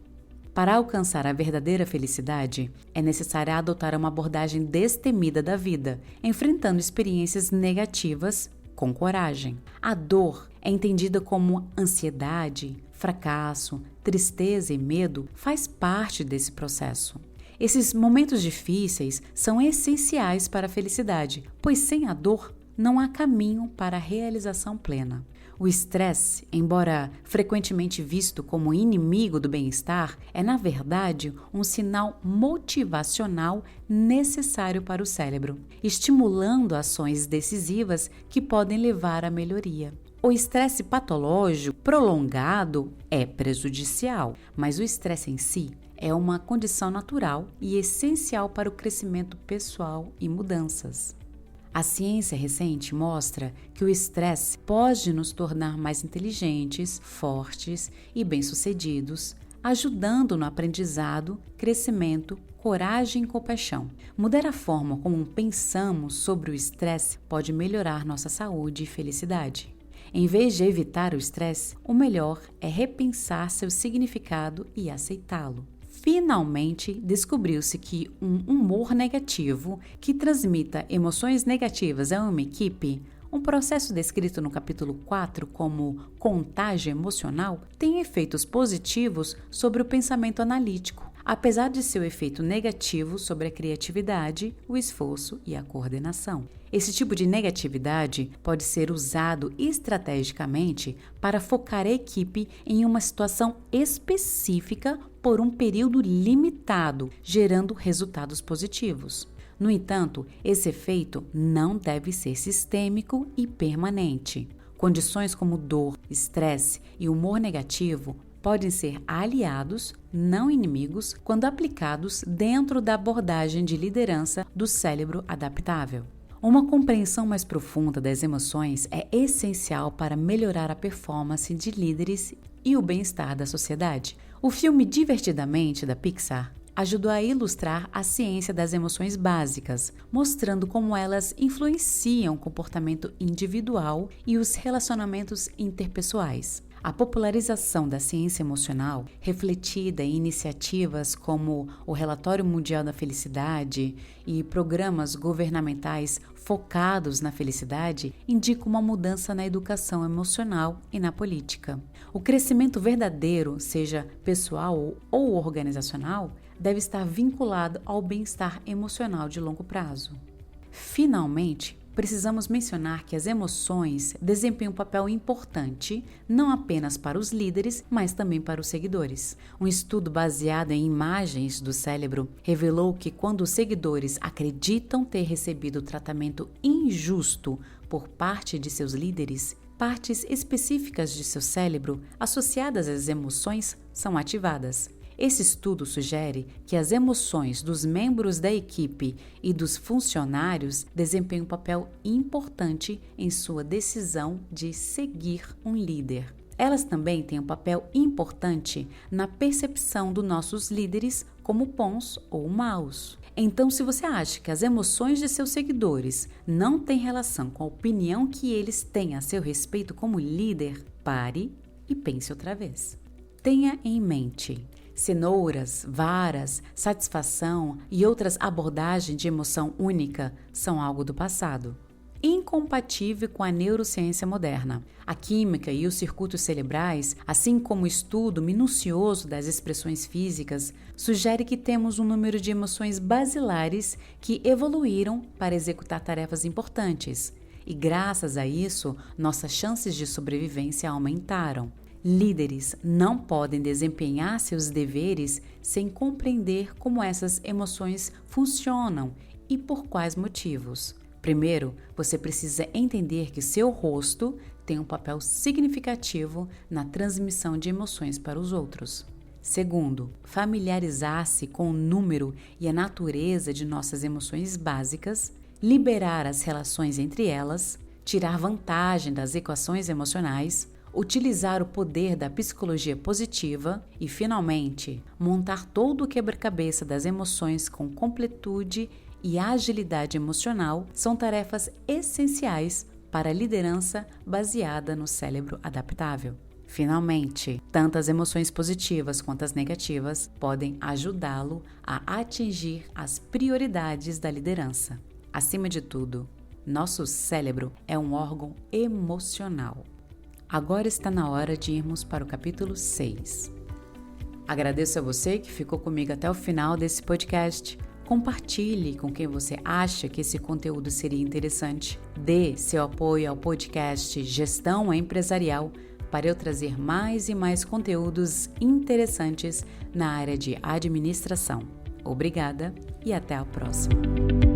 Para alcançar a verdadeira felicidade, é necessário adotar uma abordagem destemida da vida, enfrentando experiências negativas com coragem. A dor é entendida como ansiedade, fracasso, tristeza e medo, faz parte desse processo. Esses momentos difíceis são essenciais para a felicidade, pois sem a dor não há caminho para a realização plena. O estresse, embora frequentemente visto como inimigo do bem-estar, é, na verdade, um sinal motivacional necessário para o cérebro, estimulando ações decisivas que podem levar à melhoria. O estresse patológico prolongado é prejudicial, mas o estresse em si é uma condição natural e essencial para o crescimento pessoal e mudanças. A ciência recente mostra que o estresse pode nos tornar mais inteligentes, fortes e bem-sucedidos, ajudando no aprendizado, crescimento, coragem e compaixão. Mudar a forma como pensamos sobre o estresse pode melhorar nossa saúde e felicidade. Em vez de evitar o estresse, o melhor é repensar seu significado e aceitá-lo. Finalmente, descobriu-se que um humor negativo que transmita emoções negativas a uma equipe, um processo descrito no capítulo 4 como contágio emocional, tem efeitos positivos sobre o pensamento analítico, apesar de seu efeito negativo sobre a criatividade, o esforço e a coordenação. Esse tipo de negatividade pode ser usado estrategicamente para focar a equipe em uma situação específica por um período limitado, gerando resultados positivos. No entanto, esse efeito não deve ser sistêmico e permanente. Condições como dor, estresse e humor negativo podem ser aliados, não inimigos, quando aplicados dentro da abordagem de liderança do cérebro adaptável. Uma compreensão mais profunda das emoções é essencial para melhorar a performance de líderes e o bem-estar da sociedade. O filme Divertidamente, da Pixar, ajudou a ilustrar a ciência das emoções básicas, mostrando como elas influenciam o comportamento individual e os relacionamentos interpessoais. A popularização da ciência emocional, refletida em iniciativas como o Relatório Mundial da Felicidade e programas governamentais focados na felicidade, indica uma mudança na educação emocional e na política. O crescimento verdadeiro, seja pessoal ou organizacional, deve estar vinculado ao bem-estar emocional de longo prazo. Finalmente, precisamos mencionar que as emoções desempenham um papel importante não apenas para os líderes, mas também para os seguidores. Um estudo baseado em imagens do cérebro revelou que quando os seguidores acreditam ter recebido tratamento injusto por parte de seus líderes, partes específicas de seu cérebro associadas às emoções são ativadas. Esse estudo sugere que as emoções dos membros da equipe e dos funcionários desempenham um papel importante em sua decisão de seguir um líder. Elas também têm um papel importante na percepção dos nossos líderes como bons ou maus. Então, se você acha que as emoções de seus seguidores não têm relação com a opinião que eles têm a seu respeito como líder, pare e pense outra vez. Tenha em mente: cenouras, varas, satisfação e outras abordagens de emoção única são algo do passado, incompatível com a neurociência moderna. A química e os circuitos cerebrais, assim como o estudo minucioso das expressões físicas, sugere que temos um número de emoções basilares que evoluíram para executar tarefas importantes, e graças a isso, nossas chances de sobrevivência aumentaram. Líderes não podem desempenhar seus deveres sem compreender como essas emoções funcionam e por quais motivos. Primeiro, você precisa entender que seu rosto tem um papel significativo na transmissão de emoções para os outros. Segundo, familiarizar-se com o número e a natureza de nossas emoções básicas, liberar as relações entre elas, tirar vantagem das equações emocionais, utilizar o poder da psicologia positiva e, finalmente, montar todo o quebra-cabeça das emoções com completude e agilidade emocional são tarefas essenciais para a liderança baseada no cérebro adaptável. Finalmente, tanto as emoções positivas quanto as negativas podem ajudá-lo a atingir as prioridades da liderança. Acima de tudo, nosso cérebro é um órgão emocional. Agora está na hora de irmos para o capítulo 6. Agradeço a você que ficou comigo até o final desse podcast. Compartilhe com quem você acha que esse conteúdo seria interessante. Dê seu apoio ao podcast Gestão Empresarial para eu trazer mais e mais conteúdos interessantes na área de administração. Obrigada e até a próxima.